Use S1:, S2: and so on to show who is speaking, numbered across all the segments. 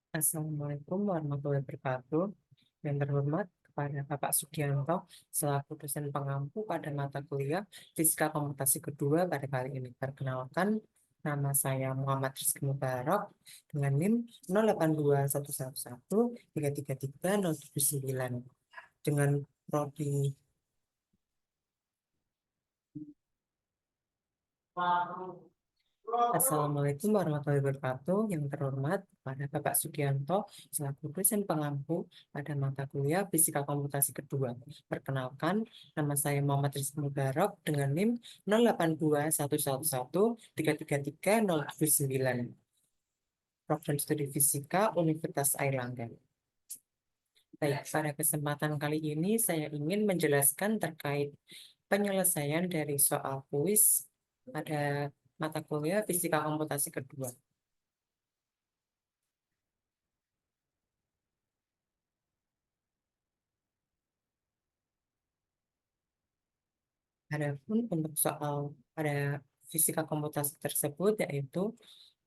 S1: Assalamualaikum warahmatullahi wabarakatuh. Yang terhormat kepada Bapak Sugianto selaku dosen pengampu pada mata kuliah Fisika Komputasi kedua pada kali ini. Perkenalkan, nama saya Muhammad Rizky Mubarak dengan NIM 082111333079 dengan prodi. Assalamualaikum warahmatullahi wabarakatuh. Yang terhormat kepada Bapak Sugianto selaku dosen pengampu pada mata kuliah Fisika Komputasi kedua. Perkenalkan, nama saya Muhammad Rizky Mubarak dengan NIM 082111333079. Program Studi Fisika Universitas Airlangga. Baik, pada kesempatan kali ini saya ingin menjelaskan terkait penyelesaian dari soal kuis pada mata kuliah Fisika Komputasi kedua. Adapun untuk soal pada fisika komputasi tersebut yaitu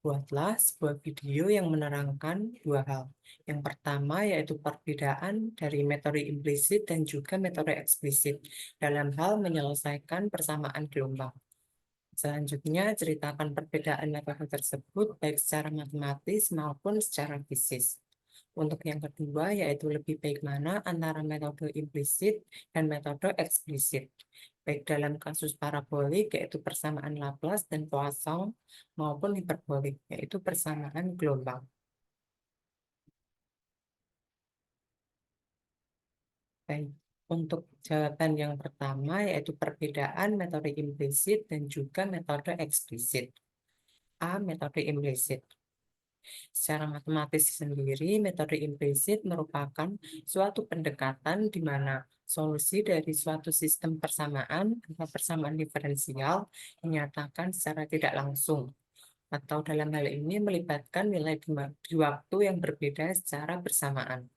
S1: buatlah sebuah video yang menerangkan dua hal. Yang pertama yaitu perbedaan dari metode implisit dan juga metode eksplisit dalam hal menyelesaikan persamaan gelombang. Selanjutnya, ceritakan perbedaan metode tersebut baik secara matematis maupun secara fisik. Untuk yang kedua, yaitu lebih baik mana antara metode implisit dan metode eksplisit, baik dalam kasus parabolik, yaitu persamaan Laplace dan Poisson, maupun hiperbolik, yaitu persamaan gelombang. Baik, untuk jawaban yang pertama, yaitu perbedaan metode implisit dan juga metode eksplisit. A. Metode implisit. Secara matematis sendiri, metode implisit merupakan suatu pendekatan di mana solusi dari suatu sistem persamaan atau persamaan diferensial dinyatakan secara tidak langsung, atau dalam hal ini melibatkan nilai di waktu yang berbeda secara bersamaan.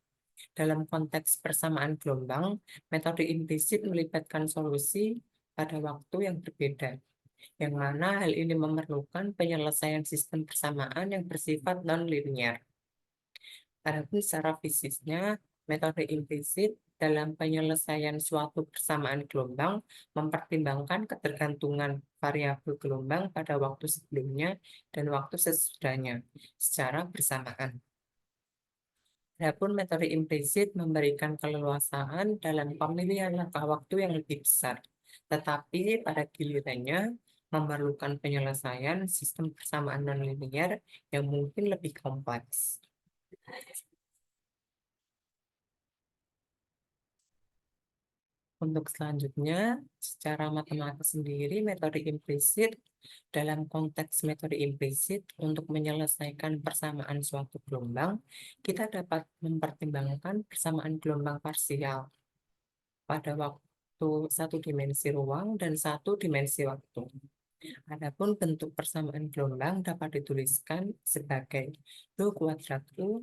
S1: Dalam konteks persamaan gelombang, metode implisit melibatkan solusi pada waktu yang berbeda, yang mana hal ini memerlukan penyelesaian sistem persamaan yang bersifat non-linear. Adapun secara fisiknya, metode implisit dalam penyelesaian suatu persamaan gelombang mempertimbangkan ketergantungan variabel gelombang pada waktu sebelumnya dan waktu sesudahnya secara bersamaan. Adapun metode implisit memberikan keleluasaan dalam pemilihan langkah waktu yang lebih besar, tetapi pada gilirannya memerlukan penyelesaian sistem persamaan nonlinear yang mungkin lebih kompleks. Untuk selanjutnya, secara matematis sendiri, metode implisit dalam konteks metode implisit untuk menyelesaikan persamaan suatu gelombang, kita dapat mempertimbangkan persamaan gelombang parsial pada waktu satu dimensi ruang dan satu dimensi waktu. Adapun bentuk persamaan gelombang dapat dituliskan sebagai do kuadrat U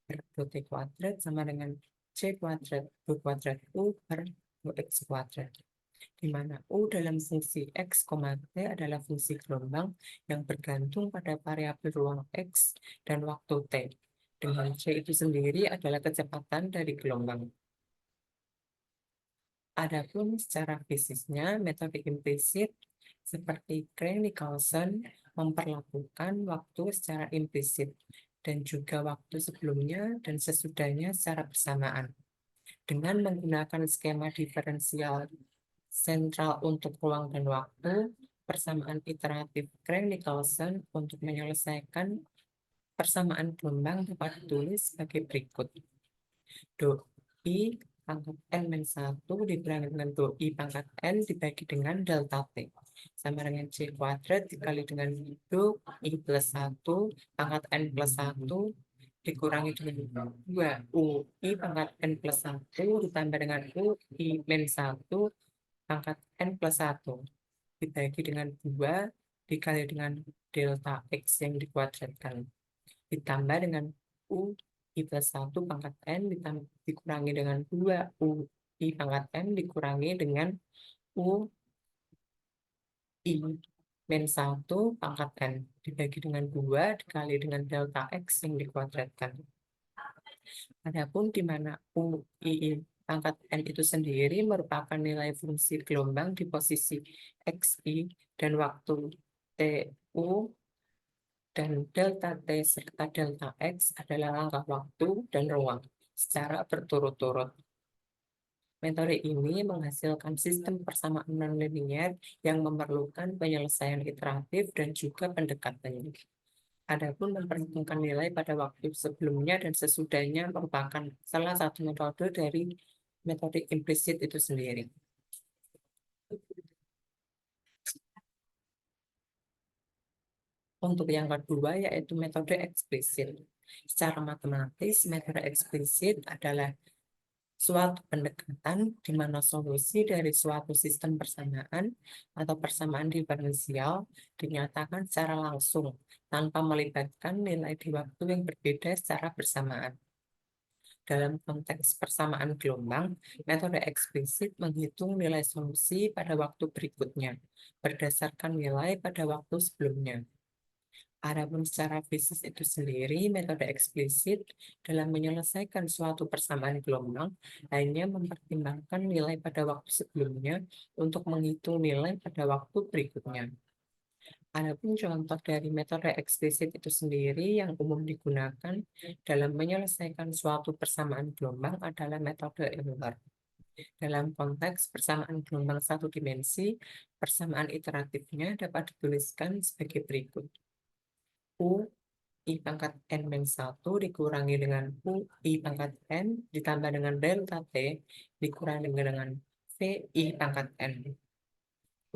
S1: per do T kuadrat sama dengan C kuadrat do kuadrat U per do X kuadrat, di mana U dalam fungsi X, T adalah fungsi gelombang yang bergantung pada variabel ruang X dan waktu T, dengan C itu sendiri adalah kecepatan dari gelombang. Adapun secara fisiknya, metode implisit seperti Krein-Nicolson memperlakukan waktu secara implisit dan juga waktu sebelumnya dan sesudahnya secara bersamaan. Dengan menggunakan skema diferensial sentral untuk ruang dan waktu, persamaan iteratif Krein-Nicolson untuk menyelesaikan persamaan gelombang dapat ditulis sebagai berikut. Do I pangkat N min 1 dikurangi dengan do I pangkat N dibagi dengan delta T. Sama dengan C kuadrat dikali dengan do I plus 1 pangkat N plus 1 dikurangi dengan 2 UI pangkat N plus 1 ditambah dengan UI min 1 pangkat N plus 1 dibagi dengan 2 dikali dengan delta X yang dikuadratkan ditambah dengan U I plus 1 pangkat N dikurangi dengan 2 U I pangkat N dikurangi dengan U I min 1 pangkat N dibagi dengan 2 dikali dengan delta X yang dikuadratkan. Adapun di mana UI pangkat N itu sendiri merupakan nilai fungsi gelombang di posisi XI dan waktu TU dan delta T serta delta X adalah langkah waktu dan ruang secara berturut-turut. Metode ini menghasilkan sistem persamaan nonlinier yang memerlukan penyelesaian iteratif dan juga pendekatan. Adapun memperhitungkan nilai pada waktu sebelumnya dan sesudahnya merupakan salah satu metode dari metode implisit itu sendiri. Untuk yang kedua yaitu metode eksplisit. Secara matematis, metode eksplisit adalah suatu pendekatan di mana solusi dari suatu sistem persamaan atau persamaan diferensial dinyatakan secara langsung tanpa melibatkan nilai di waktu yang berbeda secara bersamaan. Dalam konteks persamaan gelombang, metode eksplisit menghitung nilai solusi pada waktu berikutnya berdasarkan nilai pada waktu sebelumnya. Adapun secara fisik itu sendiri, metode eksplisit dalam menyelesaikan suatu persamaan gelombang hanya mempertimbangkan nilai pada waktu sebelumnya untuk menghitung nilai pada waktu berikutnya. Adapun contoh dari metode eksplisit itu sendiri yang umum digunakan dalam menyelesaikan suatu persamaan gelombang adalah metode Euler. Dalam konteks persamaan gelombang satu dimensi, persamaan iteratifnya dapat dituliskan sebagai berikut. U I pangkat N-1 dikurangi dengan U I pangkat N ditambah dengan delta T dikurangi dengan V I pangkat N.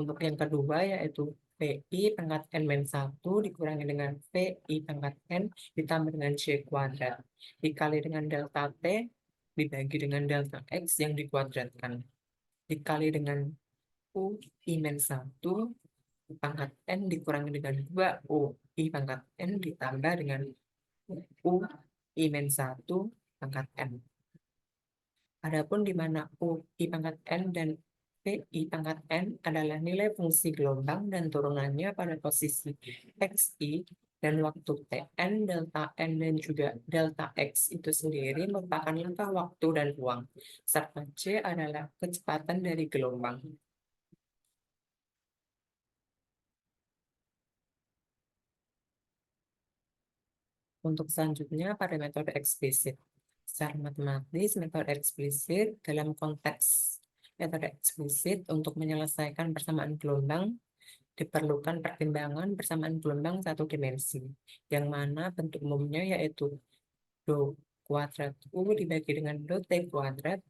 S1: Untuk yang kedua yaitu VI pangkat N-1 dikurangi dengan VI pangkat N ditambah dengan C kuadrat dikali dengan delta T dibagi dengan delta X yang dikuadratkan dikali dengan U I-1 pangkat N dikurangi dengan 2 U I pangkat N ditambah dengan U I-1 pangkat N. Adapun di mana U I pangkat N dan VI pangkat N adalah nilai fungsi gelombang dan turunannya pada posisi XI dan waktu Tn, delta N, dan juga delta X itu sendiri merupakan langkah waktu dan ruang, serta C adalah kecepatan dari gelombang. Untuk selanjutnya pada metode eksplisit. Secara matematis, metode eksplisit dalam konteks metode eksplisit untuk menyelesaikan persamaan gelombang diperlukan pertimbangan persamaan gelombang satu dimensi, yang mana bentuk umumnya yaitu do kuadrat U dibagi dengan do T kuadrat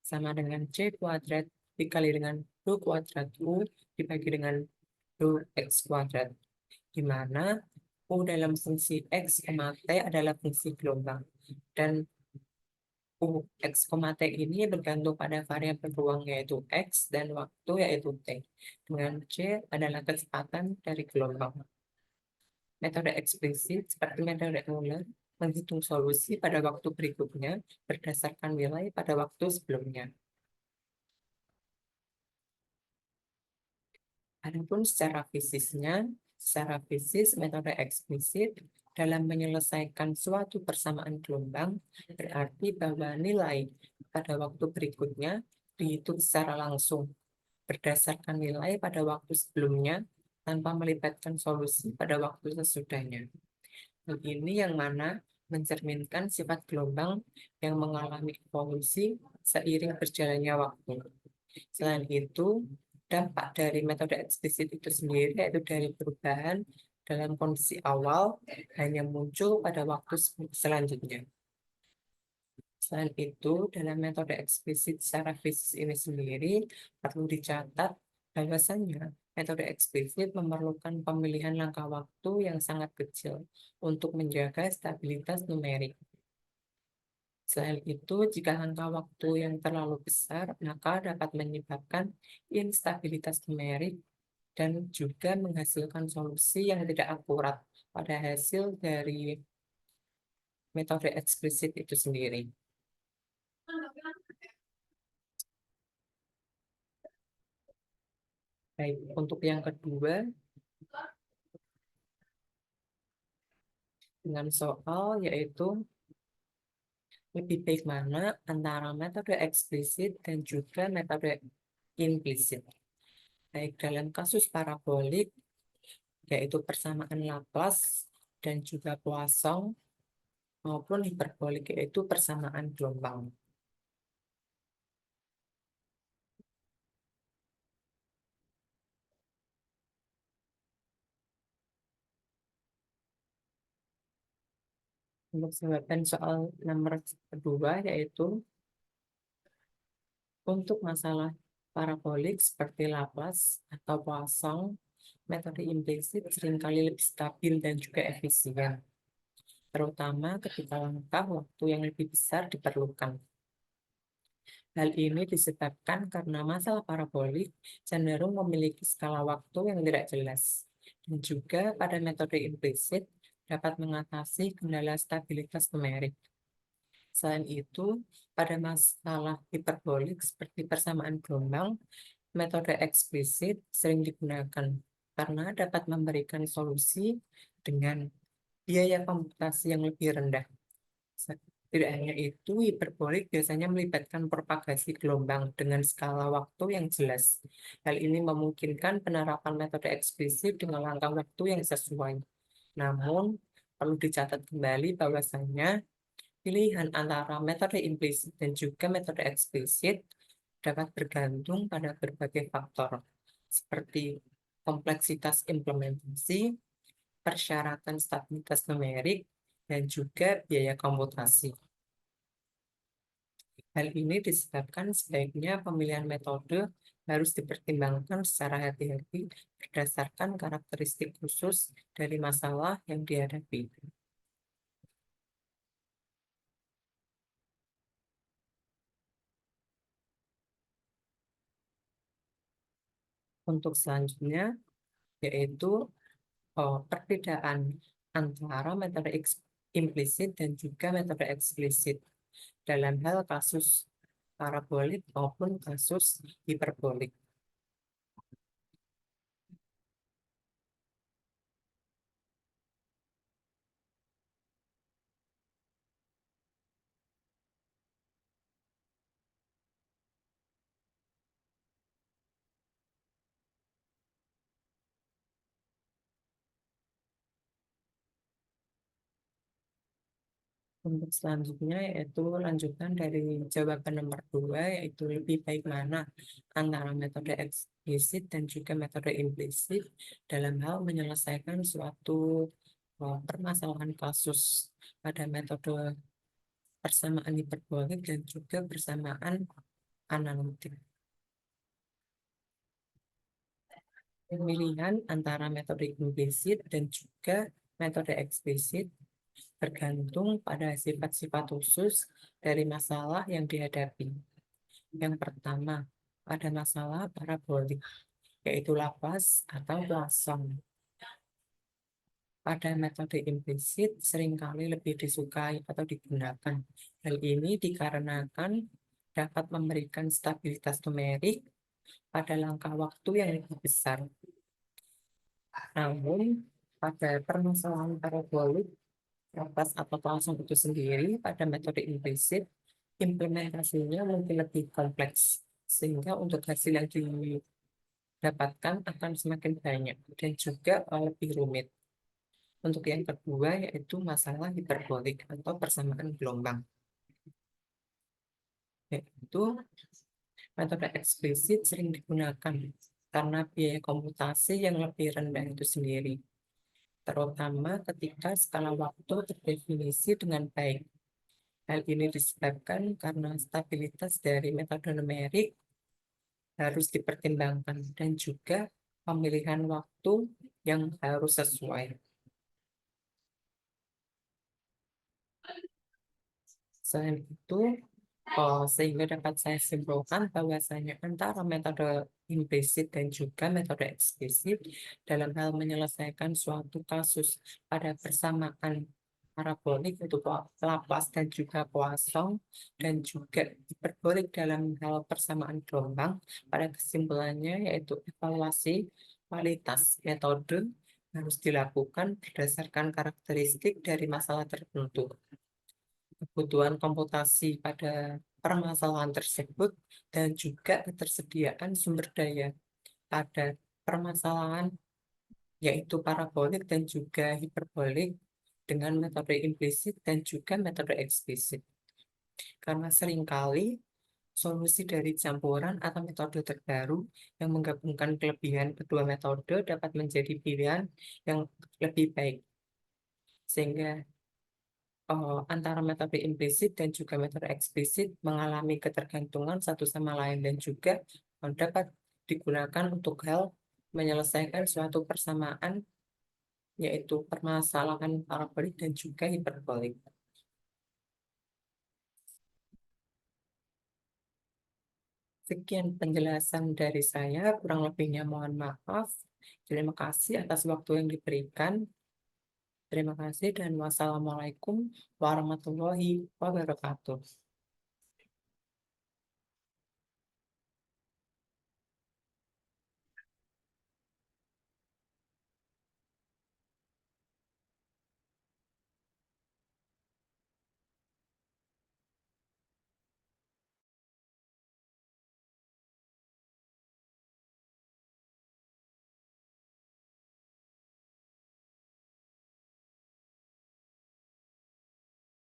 S1: sama dengan C kuadrat dikali dengan do kuadrat U dibagi dengan do X kuadrat, di mana U dalam fungsi X, T adalah fungsi gelombang, dan U X, T ini bergantung pada variabel ruang yaitu X dan waktu yaitu T, dengan C adalah kecepatan dari gelombang. Metode eksplisit seperti metode Euler menghitung solusi pada waktu berikutnya berdasarkan nilai pada waktu sebelumnya. Adapun secara fisis metode eksplisit dalam menyelesaikan suatu persamaan gelombang berarti bahwa nilai pada waktu berikutnya dihitung secara langsung berdasarkan nilai pada waktu sebelumnya tanpa melibatkan solusi pada waktu sesudahnya. Hal ini yang mana mencerminkan sifat gelombang yang mengalami evolusi seiring berjalannya waktu. Selain itu, dampak dari metode eksplisit itu sendiri yaitu dari perubahan dalam kondisi awal hanya muncul pada waktu selanjutnya. Selain itu, dalam metode eksplisit secara fisik ini sendiri perlu dicatat bahwasannya metode eksplisit memerlukan pemilihan langkah waktu yang sangat kecil untuk menjaga stabilitas numerik. Selain itu, jika langkah waktu yang terlalu besar, maka dapat menyebabkan instabilitas numerik dan juga menghasilkan solusi yang tidak akurat pada hasil dari metode eksplisit itu sendiri. Baik, untuk yang kedua, dengan soal yaitu lebih baik mana antara metode eksplisit dan juga metode implisit. Baik dalam kasus parabolik, yaitu persamaan Laplace dan juga Poisson, maupun hiperbolik, yaitu persamaan gelombang. Untuk jawaban soal nomor kedua, yaitu untuk masalah parabolik seperti Laplace atau Poisson, metode implisit seringkali lebih stabil dan juga efisien, terutama ketika langkah waktu yang lebih besar diperlukan. Hal ini disebabkan karena masalah parabolik cenderung memiliki skala waktu yang tidak jelas, dan juga pada metode implisit dapat mengatasi kendala stabilitas numerik. Selain itu, pada masalah hiperbolik seperti persamaan gelombang, metode eksplisit sering digunakan karena dapat memberikan solusi dengan biaya komputasi yang lebih rendah. Tidak hanya itu, hiperbolik biasanya melibatkan propagasi gelombang dengan skala waktu yang jelas. Hal ini memungkinkan penerapan metode eksplisit dengan langkah waktu yang sesuai. Namun, perlu dicatat kembali bahwasanya pilihan antara metode implisit dan juga metode eksplisit dapat bergantung pada berbagai faktor, seperti kompleksitas implementasi, persyaratan stabilitas numerik, dan juga biaya komputasi. Hal ini disebabkan sebaiknya pemilihan metode harus dipertimbangkan secara hati-hati berdasarkan karakteristik khusus dari masalah yang dihadapi. Untuk selanjutnya, yaitu perbedaan antara metode implisit dan juga metode eksplisit dalam hal kasus parabolik maupun kasus hiperbolik. Untuk selanjutnya yaitu lanjutan dari jawaban nomor 2, yaitu lebih baik mana antara metode eksplisit dan juga metode implisit dalam hal menyelesaikan suatu permasalahan kasus pada metode persamaan hiperbolik dan juga persamaan analitik. Pemilihan antara metode implisit dan juga metode eksplisit bergantung pada sifat-sifat khusus dari masalah yang dihadapi. Yang pertama, pada masalah parabolik, yaitu Laplace atau Poisson. Pada metode implisit seringkali lebih disukai atau digunakan. Hal ini dikarenakan dapat memberikan stabilitas numerik pada langkah waktu yang lebih besar. Namun, pada permasalahan parabolik, Laplace atau Poisson itu sendiri pada metode implisit, implementasinya mungkin lebih kompleks, sehingga untuk hasil yang didapatkan akan semakin banyak dan juga lebih rumit. Untuk yang kedua, yaitu masalah hiperbolik atau persamaan gelombang. Yaitu metode eksplisit sering digunakan karena biaya komputasi yang lebih rendah itu sendiri, terutama ketika skala waktu terdefinisi dengan baik. Hal ini disebabkan karena stabilitas dari metode numerik harus dipertimbangkan dan juga pemilihan waktu yang harus sesuai. Selain itu, sehingga dapat saya simpulkan bahwasanya antara metode implisit dan juga metode eksplisit dalam hal menyelesaikan suatu kasus pada persamaan parabolik itu Laplace dan juga Poisson, dan juga hiperbolik dalam hal persamaan gelombang, pada kesimpulannya yaitu evaluasi kualitas metode harus dilakukan berdasarkan karakteristik dari masalah tertentu. kebutuhan komputasi pada permasalahan tersebut dan juga ketersediaan sumber daya pada permasalahan yaitu parabolik dan juga hiperbolik dengan metode implisit dan juga metode eksplisit. Karena seringkali solusi dari campuran atau metode terbaru yang menggabungkan kelebihan kedua metode dapat menjadi pilihan yang lebih baik. Sehingga antara metode implisit dan juga metode eksplisit mengalami ketergantungan satu sama lain dan juga dapat digunakan untuk hal menyelesaikan suatu persamaan yaitu permasalahan parabolik dan juga hiperbolik. Sekian penjelasan dari saya, kurang lebihnya mohon maaf. Terima kasih atas waktu yang diberikan. Terima kasih dan wassalamualaikum warahmatullahi wabarakatuh.